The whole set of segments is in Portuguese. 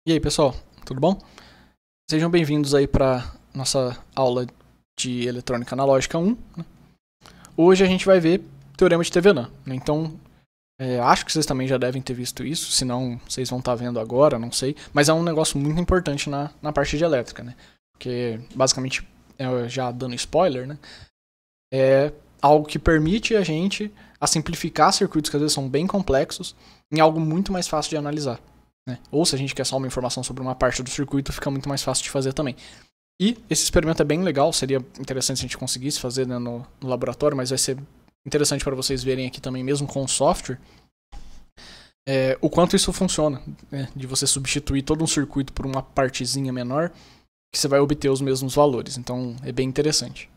E aí, pessoal, tudo bom? Sejam bem-vindos aí para nossa aula de eletrônica analógica 1. Né? Hoje a gente vai ver teorema de Thevenin. Né? Então, acho que vocês também já devem ter visto isso, se não, vocês vão estar vendo agora, não sei. Mas é um negócio muito importante na parte de elétrica, né? Porque, basicamente, já dando spoiler, né? É algo que permite a gente simplificar circuitos que às vezes são bem complexos em algo muito mais fácil de analisar. Né? Ou se a gente quer só uma informação sobre uma parte do circuito, fica muito mais fácil de fazer também. E esse experimento é bem legal, seria interessante se a gente conseguisse fazer, né, no laboratório, mas vai ser interessante para vocês verem aqui também, mesmo com o software, o quanto isso funciona, né, de você substituir todo um circuito por uma partezinha menor, que você vai obter os mesmos valores. Então é bem interessante.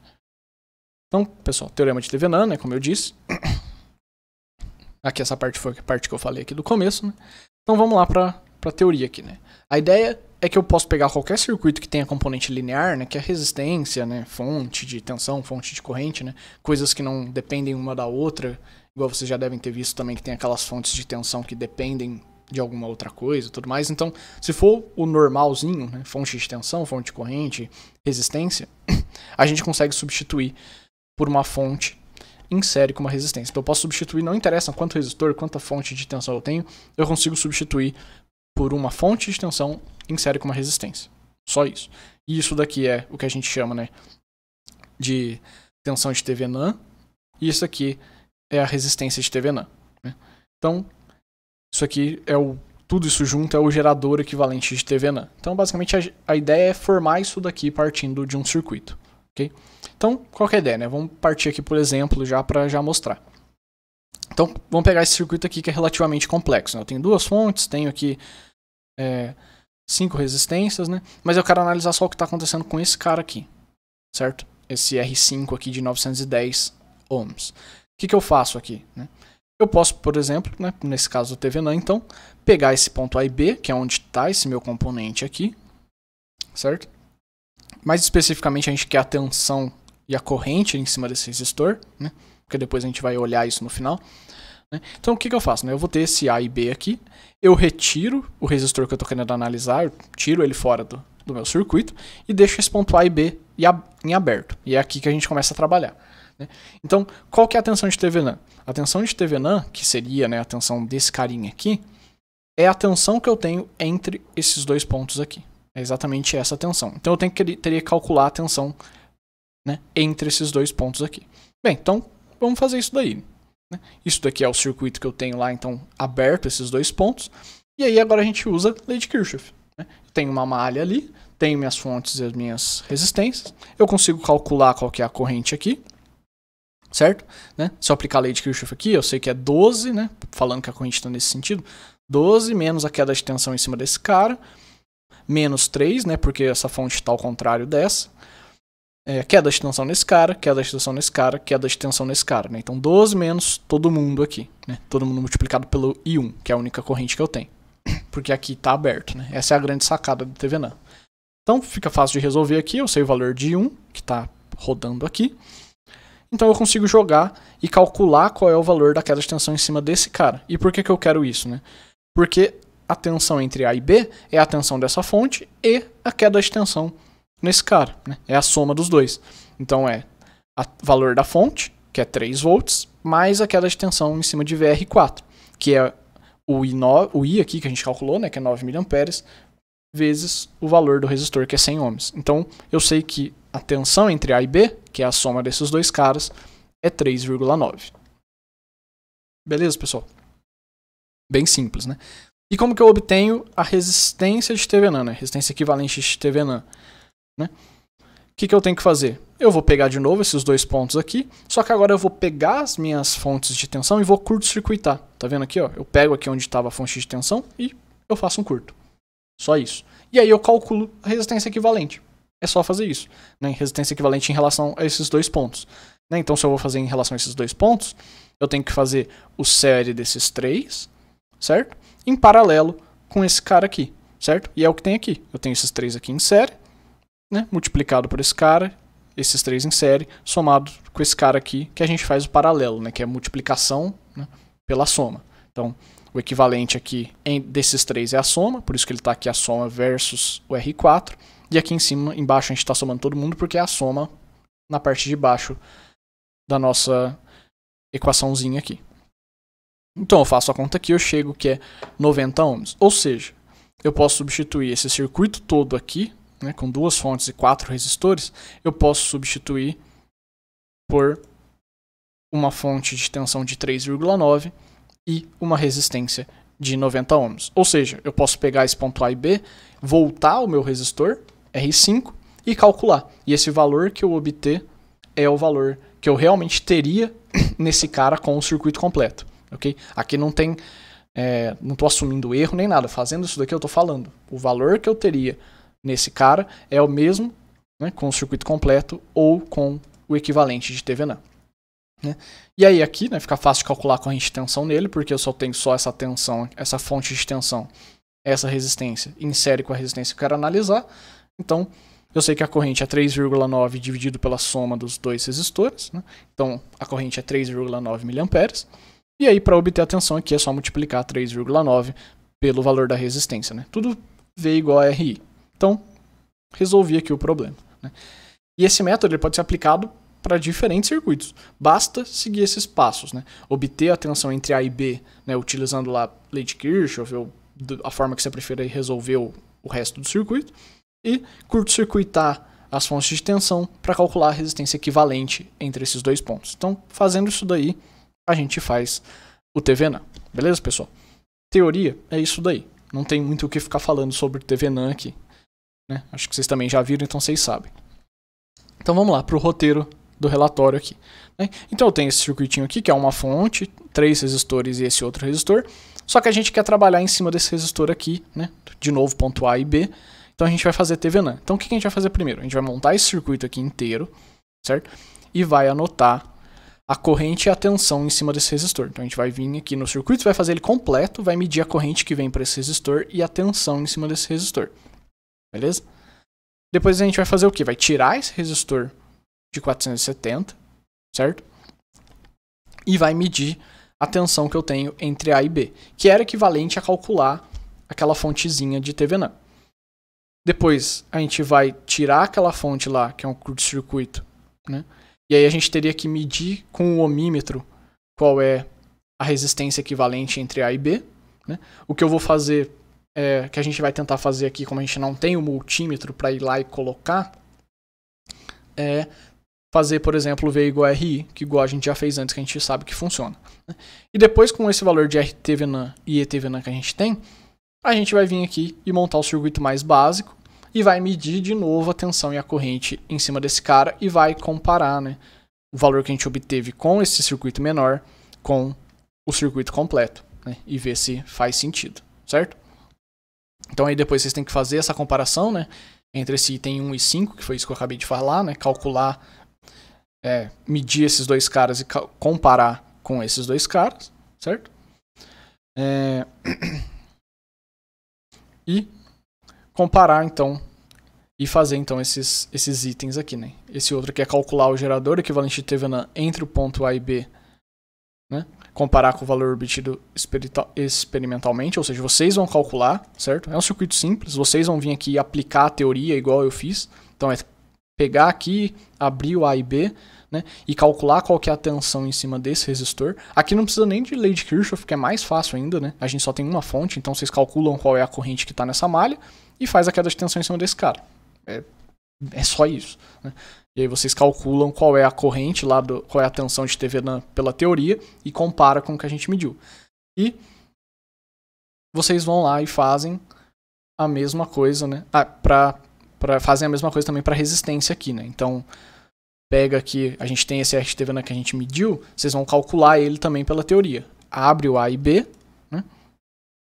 Então, pessoal, teorema de Thevenin, né, como eu disse. Aqui essa parte foi a parte que eu falei aqui do começo, né? Então vamos lá para a teoria aqui, né? A ideia é que eu posso pegar qualquer circuito que tenha componente linear, né, que é resistência, né, fonte de tensão, fonte de corrente, né, coisas que não dependem uma da outra, igual vocês já devem ter visto também que tem aquelas fontes de tensão que dependem de alguma outra coisa e tudo mais. Então, se for o normalzinho, né, fonte de tensão, fonte de corrente, resistência, a gente consegue substituir por uma fonte em série com uma resistência. Então eu posso substituir, não interessa quanto resistor, quanta fonte de tensão eu tenho, eu consigo substituir por uma fonte de tensão em série com uma resistência. Só isso. E isso daqui é o que a gente chama, né, de tensão de Thevenin, e isso aqui é a resistência de Thevenin. Né? Então, isso aqui tudo isso junto é o gerador equivalente de Thevenin. Então, basicamente, a ideia é formar isso daqui partindo de um circuito. Okay? Então, qual que é a ideia, né? Vamos partir aqui por exemplo já para já mostrar. Então, vamos pegar esse circuito aqui que é relativamente complexo. Né? Eu tenho duas fontes, tenho aqui 5 resistências, né? Mas eu quero analisar só o que está acontecendo com esse cara aqui, certo? Esse R5 aqui de 910 ohms. O que eu faço aqui? Né? Eu posso, por exemplo, né, nesse caso do Thevenin, então, pegar esse ponto A e B, que é onde está esse meu componente aqui, certo? Mais especificamente, a gente quer a tensão e a corrente em cima desse resistor, né? Porque depois a gente vai olhar isso no final. Né? Então, o que eu faço? Né? Eu vou ter esse A e B aqui, eu retiro o resistor que eu estou querendo analisar, eu tiro ele fora do meu circuito e deixo esse ponto A e B em aberto. E é aqui que a gente começa a trabalhar. Né? Então, qual que é a tensão de Thevenin? A tensão de Thevenin, que seria, né, a tensão desse carinha aqui, é a tensão que eu tenho entre esses dois pontos aqui. É exatamente essa tensão. Então eu teria que calcular a tensão, né, entre esses dois pontos aqui. Bem, então vamos fazer isso daí. Né? Isso daqui é o circuito que eu tenho lá, então, aberto esses dois pontos. E aí agora a gente usa lei de Kirchhoff. Né? Eu tenho uma malha ali, tenho minhas fontes e as minhas resistências. Eu consigo calcular qual que é a corrente aqui. Certo? Né? Se eu aplicar a lei de Kirchhoff aqui, eu sei que é 12, né? Falando que a corrente está nesse sentido. 12 menos a queda de tensão em cima desse cara. Menos 3, né, porque essa fonte está ao contrário dessa. Queda de tensão nesse cara, queda de tensão nesse cara, queda de tensão nesse cara. Né? Então 12 menos todo mundo aqui. Né? Todo mundo multiplicado pelo I1, que é a única corrente que eu tenho. Porque aqui está aberto. Né? Essa é a grande sacada do Thevenin. Então fica fácil de resolver aqui. Eu sei o valor de I1, que está rodando aqui. Então eu consigo jogar e calcular qual é o valor da queda de tensão em cima desse cara. E por que eu quero isso? Né? Porque a tensão entre A e B é a tensão dessa fonte e a queda de tensão nesse cara. Né? É a soma dos dois. Então é o valor da fonte, que é 3 volts, mais a queda de tensão em cima de VR4, que é o I aqui que a gente calculou, né, que é 9 mA, vezes o valor do resistor, que é 100 ohms. Então eu sei que a tensão entre A e B, que é a soma desses dois caras, é 3,9. Beleza, pessoal? Bem simples, né? E como que eu obtenho a resistência de Thevenin, né? Resistência equivalente de Thevenin, né? O que eu tenho que fazer? Eu vou pegar de novo esses dois pontos aqui, só que agora eu vou pegar as minhas fontes de tensão e vou curto-circuitar. Tá vendo aqui, ó? Eu pego aqui onde estava a fonte de tensão e eu faço um curto. Só isso. E aí eu calculo a resistência equivalente. É só fazer isso. Né? Resistência equivalente em relação a esses dois pontos. Né? Então, se eu vou fazer em relação a esses dois pontos, eu tenho que fazer o série desses três, certo? Em paralelo com esse cara aqui, certo? E é o que tem aqui. Eu tenho esses três aqui em série, né? Multiplicado por esse cara, esses três em série, somado com esse cara aqui, que a gente faz o paralelo, né? Que é multiplicação, né, pela soma. Então, O equivalente aqui desses três é a soma, por isso que ele está aqui a soma versus o R4. E aqui em cima, embaixo, a gente está somando todo mundo porque é a soma na parte de baixo da nossa equaçãozinha aqui. Então eu faço a conta aqui, eu chego que é 90 ohms. Ou seja, eu posso substituir esse circuito todo aqui, né, com 2 fontes e 4 resistores, eu posso substituir por uma fonte de tensão de 3,9 e uma resistência de 90 ohms. Ou seja, eu posso pegar esse ponto A e B, voltar ao meu resistor, R5, e calcular. E esse valor que eu obter é o valor que eu realmente teria nesse cara com o circuito completo. Okay? Aqui não tem, não estou assumindo erro nem nada. Fazendo isso daqui eu estou falando. O valor que eu teria nesse cara é o mesmo, né, com o circuito completo ou com o equivalente de TVNAM. Né? E aí aqui, né, fica fácil de calcular a corrente de tensão nele, porque eu só tenho só essa tensão, essa fonte de tensão, essa resistência, em série com a resistência que eu quero analisar. Então, eu sei que a corrente é 3,9 dividido pela soma dos dois resistores. Né? Então, a corrente é 3,9 mA. E aí, para obter a tensão aqui, é só multiplicar 3,9 pelo valor da resistência. Né? Tudo V igual a RI. Então, resolvi aqui o problema. Né? E esse método ele pode ser aplicado para diferentes circuitos. Basta seguir esses passos. Né? Obter a tensão entre A e B, né, utilizando lá a lei de Kirchhoff, ou a forma que você prefira resolver o resto do circuito. E curto-circuitar as fontes de tensão para calcular a resistência equivalente entre esses dois pontos. Então, fazendo isso daí, a gente faz o TVNAM. Beleza, pessoal? Teoria é isso daí. Não tem muito o que ficar falando sobre TVNAM aqui. Né? Acho que vocês também já viram, então vocês sabem. Então vamos lá para o roteiro do relatório aqui. Né? Então eu tenho esse circuitinho aqui, que é uma fonte, 3 resistores e esse outro resistor. Só que a gente quer trabalhar em cima desse resistor aqui, né? De novo, ponto A e B. Então a gente vai fazer TVNAM. Então o que a gente vai fazer primeiro? A gente vai montar esse circuito aqui inteiro, certo? E vai anotar a corrente e a tensão em cima desse resistor. Então a gente vai vir aqui no circuito, vai fazer ele completo, vai medir a corrente que vem para esse resistor e a tensão em cima desse resistor. Beleza? Depois a gente vai fazer o quê? Vai tirar esse resistor de 470, certo? E vai medir a tensão que eu tenho entre A e B, que era equivalente a calcular aquela fontezinha de TVNAM. Depois a gente vai tirar aquela fonte lá, que é um curto-circuito, né? E aí a gente teria que medir com o ohmímetro qual é a resistência equivalente entre A e B. Né? O que eu vou fazer, que a gente vai tentar fazer aqui, como a gente não tem o multímetro para ir lá e colocar, é fazer, por exemplo, o V igual a RI, que igual a gente já fez antes, que a gente sabe que funciona. Né? E depois, com esse valor de RTVNAM e ETVNAM que a gente tem, a gente vai vir aqui e montar o circuito mais básico e vai medir de novo a tensão e a corrente em cima desse cara e vai comparar, né, o valor que a gente obteve com esse circuito menor com o circuito completo, né, e ver se faz sentido, certo? Então aí depois vocês têm que fazer essa comparação, né, entre esse item 1 e 5, que foi isso que eu acabei de falar, né, calcular, medir esses dois caras e comparar com esses dois caras, certo? E comparar então e fazer então esses itens aqui, né? Esse outro aqui é calcular o gerador equivalente de TVNAM entre o ponto A e B, né? Comparar com o valor obtido experimentalmente, ou seja, vocês vão calcular, certo? É um circuito simples, vocês vão vir aqui e aplicar a teoria igual eu fiz. Então é pegar aqui, abrir o A e B, né, e calcular qual que é a tensão em cima desse resistor. Aqui não precisa nem de lei de Kirchhoff, que é mais fácil ainda, né? A gente só tem uma fonte, então vocês calculam qual é a corrente que está nessa malha e faz a queda de tensão em cima desse cara. É só isso. Né? E aí vocês calculam qual é a corrente lá, qual é a tensão de TVNAM pela teoria e compara com o que a gente mediu. E vocês vão lá e fazem a mesma coisa, né? Fazem a mesma coisa também para resistência aqui, né? Então pega aqui, a gente tem esse RTVNAM que a gente mediu, vocês vão calcular ele também pela teoria. Abre o A e B, né?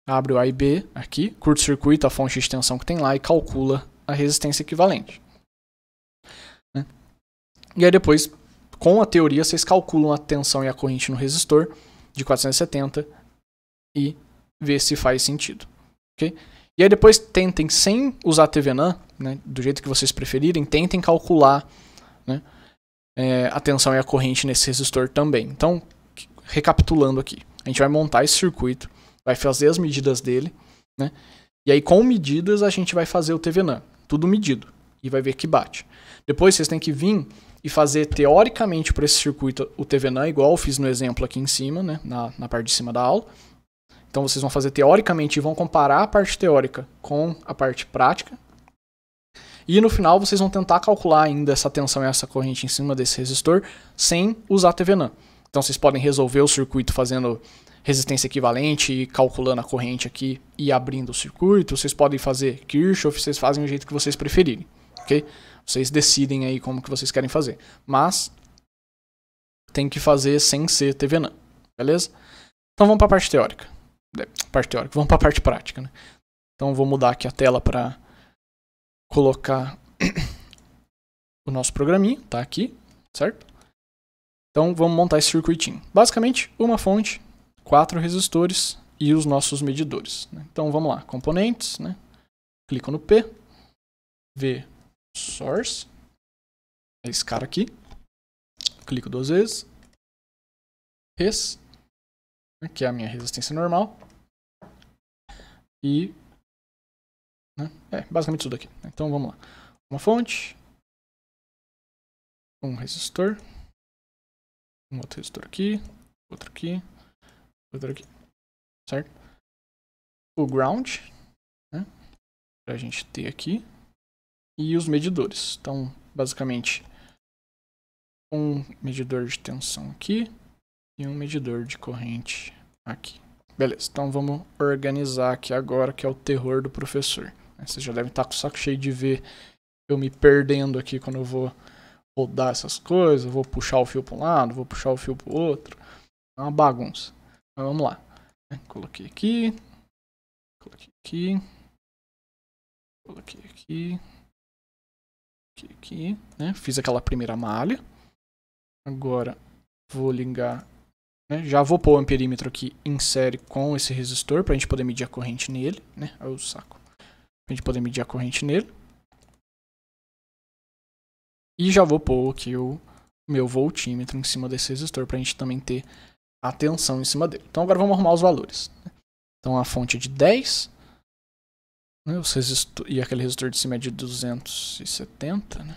Abre o A e B aqui, curto-circuito a fonte de tensão que tem lá e calcula a resistência equivalente. Né? E aí depois, com a teoria, vocês calculam a tensão e a corrente no resistor de 470 e vê se faz sentido. Okay? E aí depois tentem, sem usar TVNAM, né, do jeito que vocês preferirem, tentem calcular, né, a tensão e a corrente nesse resistor também. Então, recapitulando aqui, a gente vai montar esse circuito, vai fazer as medidas dele, né? E aí com medidas a gente vai fazer o TVNAN, tudo medido, e vai ver que bate. Depois vocês têm que vir e fazer teoricamente por esse circuito o TVNAN, igual eu fiz no exemplo aqui em cima, né? Na parte de cima da aula. Então vocês vão fazer teoricamente e vão comparar a parte teórica com a parte prática. E no final vocês vão tentar calcular ainda essa tensão e essa corrente em cima desse resistor sem usar TVNAN. Então vocês podem resolver o circuito fazendo resistência equivalente e calculando a corrente aqui e abrindo o circuito. Vocês podem fazer Kirchhoff, vocês fazem do jeito que vocês preferirem, ok? Vocês decidem aí como que vocês querem fazer. Mas tem que fazer sem ser TVNAN, beleza? Então vamos para a parte teórica. Vamos para a parte prática, né? Então vou mudar aqui a tela para colocar o nosso programinha, tá aqui, certo? Então vamos montar esse circuitinho. Basicamente, uma fonte, 4 resistores e os nossos medidores, né? Então vamos lá, componentes, né? Clico no P, V source, é esse cara aqui, clico 2 vezes, res, que é a minha resistência normal, e basicamente tudo aqui. Então vamos lá, uma fonte, um resistor, um outro resistor aqui, outro aqui, outro aqui, certo? O ground, né, pra gente ter aqui, e os medidores. Então, basicamente, um medidor de tensão aqui e um medidor de corrente aqui. Beleza, então vamos organizar aqui agora, que é o terror do professor. Vocês já devem estar com o saco cheio de ver eu me perdendo aqui quando eu vou rodar essas coisas, vou puxar o fio para um lado, vou puxar o fio para o outro. É uma bagunça. Mas vamos lá. Coloquei aqui, coloquei aqui, coloquei aqui, aqui, né? Fiz aquela primeira malha. Agora vou ligar, né? Já vou pôr o amperímetro aqui em série com esse resistor para a gente poder medir a corrente nele, né? Aí o saco. Pra gente poder medir a corrente nele. E já vou pôr aqui o meu voltímetro em cima desse resistor para a gente também ter a tensão em cima dele. Então agora vamos arrumar os valores. Então a fonte é de 10. Né? E aquele resistor de cima é de 270. Né?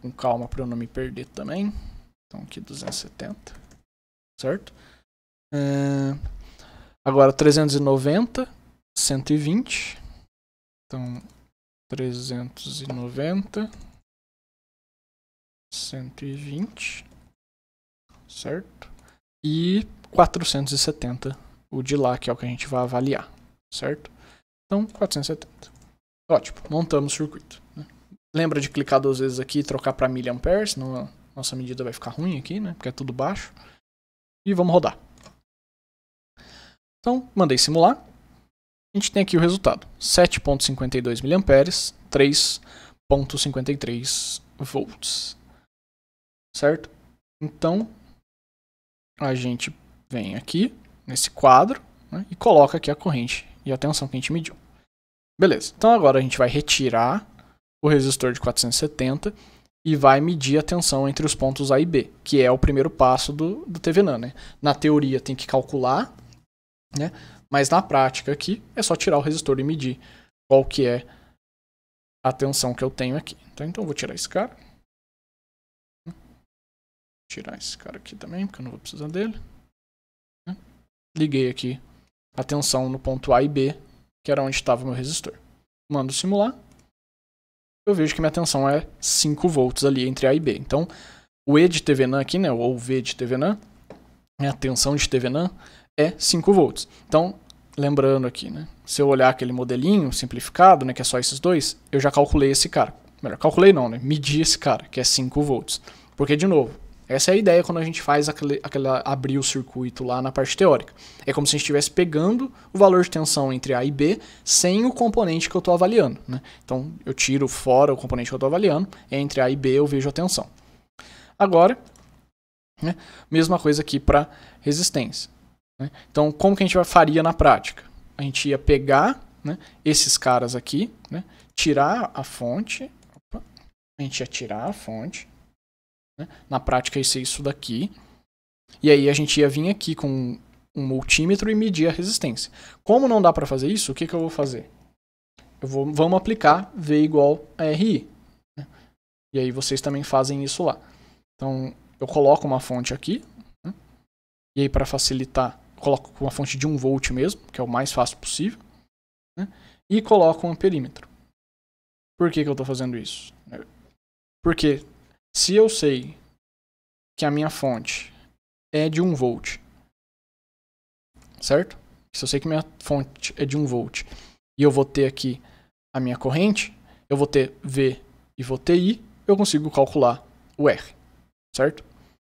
Com calma para eu não me perder também. Então aqui 270. Certo? Agora 390. 120. Então 390. 120, certo? E 470, o de lá, que é o que a gente vai avaliar, certo? Então, 470. Ótimo, montamos o circuito, né? Lembra de clicar 2 vezes aqui e trocar para mA, senão a nossa medida vai ficar ruim aqui, né? Porque é tudo baixo. E vamos rodar. Então, mandei simular. A gente tem aqui o resultado. 7,52 mA, 3,53 volts. Certo? Então, a gente vem aqui nesse quadro, né, e coloca aqui a corrente e a tensão que a gente mediu. Beleza. Então agora a gente vai retirar o resistor de 470 e vai medir a tensão entre os pontos A e B, que é o primeiro passo do TVNAN, né? Na teoria tem que calcular, né? Mas na prática aqui é só tirar o resistor e medir qual que é a tensão que eu tenho aqui. Então eu vou tirar esse cara. Tirar esse cara aqui também, porque eu não vou precisar dele. Liguei aqui a tensão no ponto A e B, que era onde estava o meu resistor. Mando simular. Eu vejo que minha tensão é 5 volts ali entre A e B. Então, o E de TVNAN aqui, né, ou V de TVNAN, a tensão de TVNAN é 5 volts. Então, lembrando aqui, né, se eu olhar aquele modelinho simplificado, né, que é só esses dois, eu já calculei esse cara. Melhor, calculei não, né, medi esse cara, que é 5 volts. Porque, de novo, essa é a ideia quando a gente faz abrir o circuito lá na parte teórica. É como se a gente estivesse pegando o valor de tensão entre A e B sem o componente que eu estou avaliando, né? Então, eu tiro fora o componente que eu estou avaliando, entre A e B eu vejo a tensão. Agora, né, mesma coisa aqui para resistência. Né? Então, como que a gente faria na prática? A gente ia pegar, né, esses caras aqui, né, tirar a fonte, a gente ia tirar a fonte. Na prática, isso é isso daqui. E aí a gente ia vir aqui com um multímetro e medir a resistência. Como não dá para fazer isso, o que eu vou fazer? Vamos aplicar V igual a RI. Né? E aí vocês também fazem isso lá. Então, eu coloco uma fonte aqui. Né? E aí, para facilitar, eu coloco uma fonte de 1 volt mesmo, que é o mais fácil possível. Né? E coloco um amperímetro. Por que eu estou fazendo isso? Porque se eu sei que a minha fonte é de 1 volt, certo? Se eu sei que minha fonte é de 1 volt e eu vou ter aqui a minha corrente, eu vou ter V e vou ter I, eu consigo calcular o R, certo?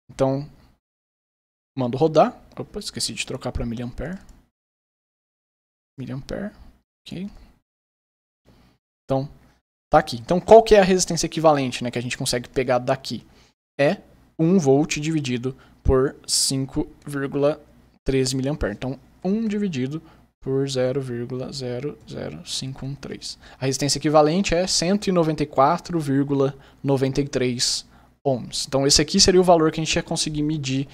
Então, mando rodar. Opa, esqueci de trocar para miliampere. Miliampere, ok. Então, tá aqui. Então, qual que é a resistência equivalente, né, que a gente consegue pegar daqui? É 1 volt dividido por 5,13 mA. Então, 1 dividido por 0,00513. A resistência equivalente é 194,93 ohms. Então, esse aqui seria o valor que a gente ia conseguir medir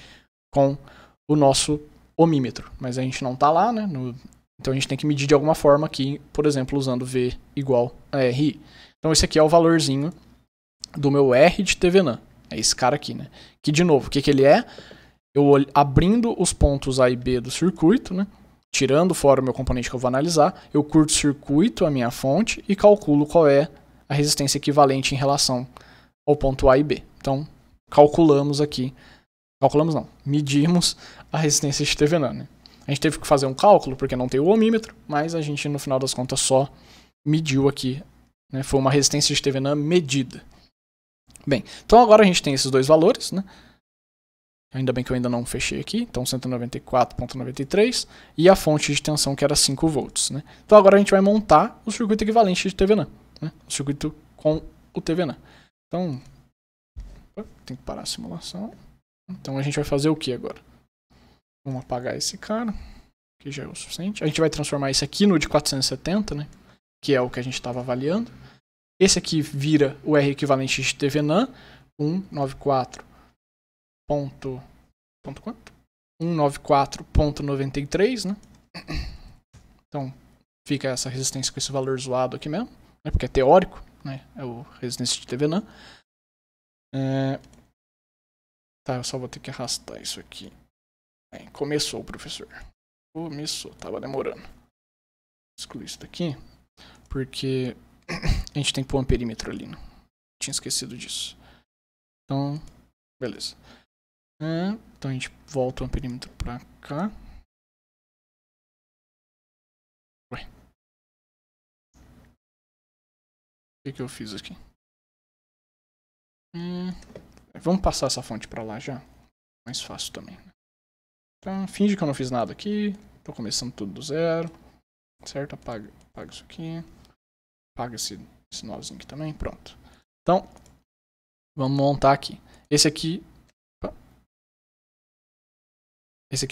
com o nosso ohmímetro. Mas a gente não está lá, né? Então, a gente tem que medir de alguma forma aqui, por exemplo, usando V igual a RI. Então, esse aqui é o valorzinho do meu R de TVNAM. É esse cara aqui, né? Que, de novo, o que ele é? Eu abrindo os pontos A e B do circuito, né? Tirando fora o meu componente que eu vou analisar, eu curto-circuito a minha fonte e calculo qual é a resistência equivalente em relação ao ponto A e B. Então, calculamos aqui. Calculamos não, medimos a resistência de TVNAM, né? A gente teve que fazer um cálculo, porque não tem o ohmímetro, mas a gente, no final das contas, só mediu aqui, né? Foi uma resistência de TVNAM medida. Bem, então agora a gente tem esses dois valores, né? Ainda bem que eu ainda não fechei aqui, então 194,93 e a fonte de tensão que era 5 volts, né? Então agora a gente vai montar o circuito equivalente de TVNAM, né? O circuito com o TVNAM. Então, tem que parar a simulação. Então a gente vai fazer o que agora? Vamos apagar esse cara, que já é o suficiente. A gente vai transformar esse aqui no de 470, né? Que é o que a gente estava avaliando. Esse aqui vira o R equivalente de TVNAM, 194.93, né? Então, fica essa resistência com esse valor zoado aqui mesmo, né? Porque é teórico, né? É o resistência de TVNAM. Tá, eu só vou ter que arrastar isso aqui. Começou, professor. Começou, tava demorando. Excluir isso daqui, porque a gente tem que pôr um amperímetro ali, né? Tinha esquecido disso. Então, beleza. Então a gente volta o amperímetro pra cá. Ué. O que eu fiz aqui? Vamos passar essa fonte pra lá já. Mais fácil também. Então, finge que eu não fiz nada aqui. Tô começando tudo do zero. Certo? Apaga isso aqui. Apaga esse nozinho aqui também. Pronto. Então, vamos montar aqui. Esse aqui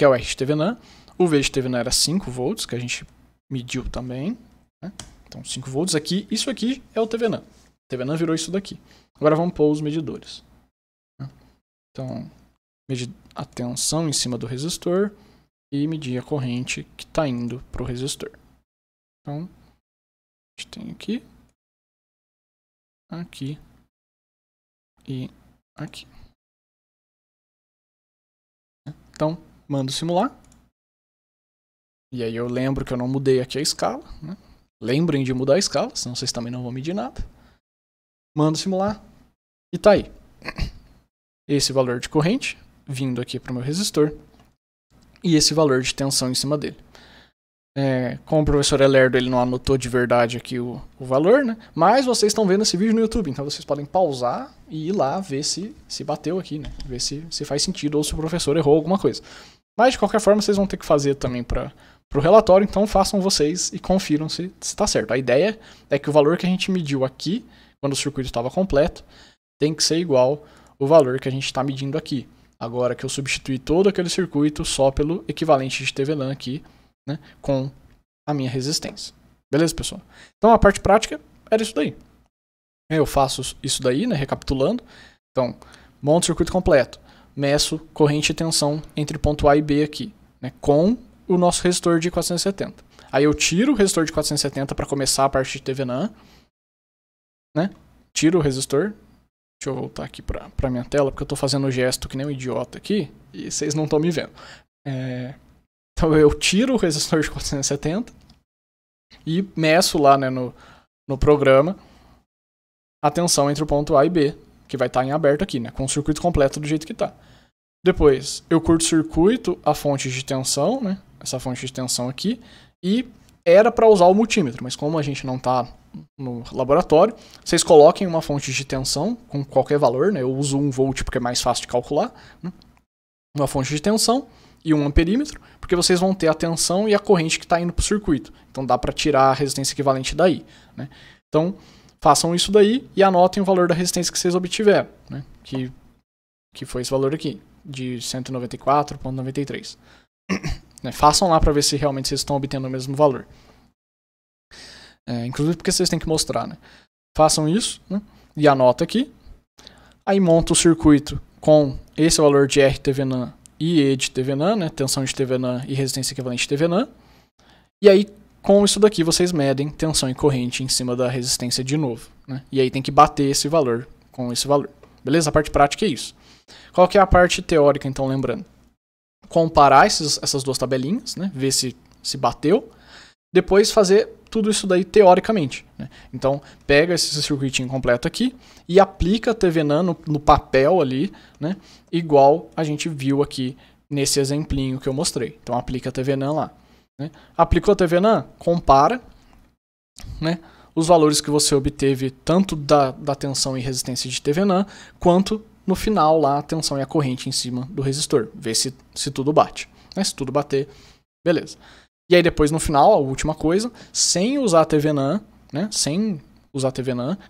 é o R de TVNAM. O V de TVNAM era 5 volts, que a gente mediu também. Né? Então, 5 volts aqui. Isso aqui é o TVNAM. O TVNAM virou isso daqui. Agora vamos pôr os medidores. Então, medir a tensão em cima do resistor e medir a corrente que está indo para o resistor. Então, a gente tem aqui, aqui e aqui. Então, mando simular. E aí eu lembro que eu não mudei aqui a escala. Né? Lembrem de mudar a escala, senão vocês também não vão medir nada. Mando simular e tá aí. Esse valor de corrente vindo aqui para o meu resistor e esse valor de tensão em cima dele. Como o professor é lerdo, ele não anotou de verdade aqui o valor, né? Mas vocês estão vendo esse vídeo no YouTube, então vocês podem pausar e ir lá ver se bateu aqui, né? Ver se faz sentido ou se o professor errou alguma coisa. Mas de qualquer forma vocês vão ter que fazer também para o relatório, então façam vocês e confiram se está certo. A ideia é que o valor que a gente mediu aqui, quando o circuito estava completo, tem que ser igual ao valor que a gente está medindo aqui. Agora que eu substituí todo aquele circuito só pelo equivalente de TVNAM aqui, né, com a minha resistência. Beleza, pessoal? Então a parte prática era isso daí. Eu faço isso daí, né, recapitulando. Então, monto o circuito completo. Meço corrente e tensão entre ponto A e B aqui. né, com o nosso resistor de 470. Aí eu tiro o resistor de 470 para começar a parte de TVNAND, né? Tiro o resistor. Deixa eu voltar aqui para minha tela, porque eu estou fazendo o gesto que nem um idiota aqui e vocês não estão me vendo. Então eu tiro o resistor de 470 e meço lá, né, no programa a tensão entre o ponto A e B, que vai estar em aberto aqui, né, com o circuito completo do jeito que está. Depois eu curto-circuito a fonte de tensão, né, essa fonte de tensão aqui, e era para usar o multímetro, mas como a gente não está no laboratório, vocês coloquem uma fonte de tensão com qualquer valor, né, eu uso 1 volt porque é mais fácil de calcular, né, uma fonte de tensão e um amperímetro, porque vocês vão ter a tensão e a corrente que está indo para o circuito. Então dá para tirar a resistência equivalente daí, né? Então façam isso daí e anotem o valor da resistência que vocês obtiveram, né? Que foi esse valor aqui, de 194,93. Né? Façam lá para ver se realmente vocês estão obtendo o mesmo valor. Inclusive porque vocês têm que mostrar, né? Façam isso, né? E anota aqui. Aí monta o circuito com esse valor de RTVNAND e E de TVNAND, né? Tensão de TVNAND e resistência equivalente de TVNAND. E aí, com isso daqui, vocês medem tensão e corrente em cima da resistência de novo, né? E aí tem que bater esse valor com esse valor. Beleza? A parte prática é isso. Qual que é a parte teórica, então, lembrando? Comparar essas duas tabelinhas, né? Ver se bateu. Depois fazer tudo isso daí teoricamente, né? Então, pega esse circuitinho completo aqui e aplica a TVNAND no papel ali, né? Igual a gente viu aqui nesse exemplinho que eu mostrei. Então, aplica a TVNAND lá, né? Aplicou a TVNAND, compara, né, os valores que você obteve tanto da tensão e resistência de TVNAND, quanto no final lá a tensão e a corrente em cima do resistor. Vê se tudo bate, né? Se tudo bater, beleza. E aí depois no final, a última coisa, sem usar a TVNAND, né,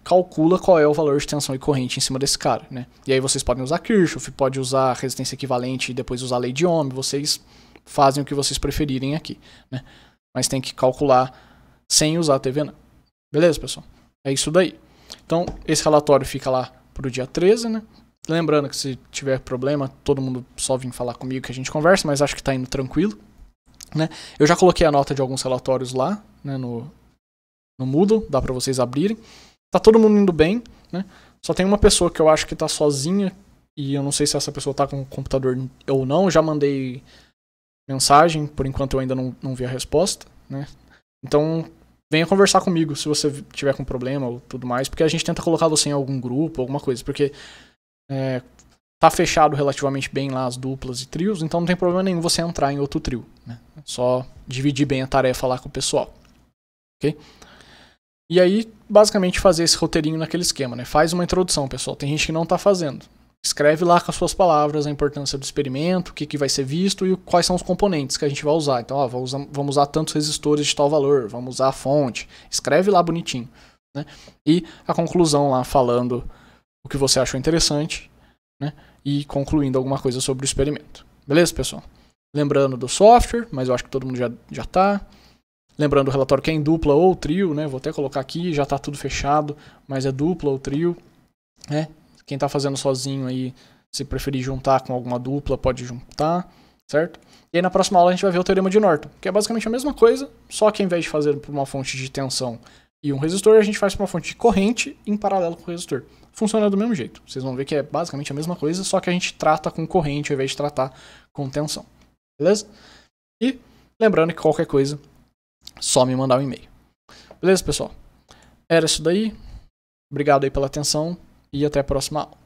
calcula qual é o valor de tensão e corrente em cima desse cara, né? E aí vocês podem usar Kirchhoff, pode usar resistência equivalente e depois usar a lei de Ohm, vocês fazem o que vocês preferirem aqui, né? Mas tem que calcular sem usar a TVNAND. Beleza, pessoal? É isso daí. Então, esse relatório fica lá pro dia 13, né? Lembrando que se tiver problema, todo mundo só vem falar comigo que a gente conversa, mas acho que tá indo tranquilo, né? Eu já coloquei a nota de alguns relatórios lá, né, no Moodle, dá para vocês abrirem. Tá todo mundo indo bem, né? Só tem uma pessoa que eu acho que tá sozinha e eu não sei se essa pessoa tá com o computador ou não. Eu já mandei mensagem, por enquanto eu ainda não vi a resposta, né? Então venha conversar comigo se você tiver com problema ou tudo mais, porque a gente tenta colocar você em algum grupo, alguma coisa, porque tá fechado relativamente bem lá as duplas e trios, então não tem problema nenhum você entrar em outro trio, né? Só dividir bem a tarefa lá com o pessoal, ok? E aí, basicamente, fazer esse roteirinho naquele esquema, né? Faz uma introdução, pessoal. Tem gente que não tá fazendo. Escreve lá com as suas palavras a importância do experimento, o que vai ser visto e quais são os componentes que a gente vai usar. Então, vamos usar tantos resistores de tal valor, vamos usar a fonte. Escreve lá bonitinho, né? E a conclusão lá falando o que você achou interessante, né? E concluindo alguma coisa sobre o experimento. Beleza, pessoal? Lembrando do software, mas eu acho que todo mundo já tá. Lembrando o relatório que é em dupla ou trio, né? Vou até colocar aqui, já tá tudo fechado, mas é dupla ou trio, né? Quem tá fazendo sozinho aí, se preferir juntar com alguma dupla, pode juntar, certo? E aí na próxima aula a gente vai ver o teorema de Norton, que é basicamente a mesma coisa, só que ao invés de fazer por uma fonte de tensão e um resistor, a gente faz por uma fonte de corrente em paralelo com o resistor. Funciona do mesmo jeito. Vocês vão ver que é basicamente a mesma coisa, só que a gente trata com corrente ao invés de tratar com tensão. Beleza? E lembrando que qualquer coisa, só me mandar um e-mail. Beleza, pessoal? Era isso daí. Obrigado aí pela atenção e até a próxima aula.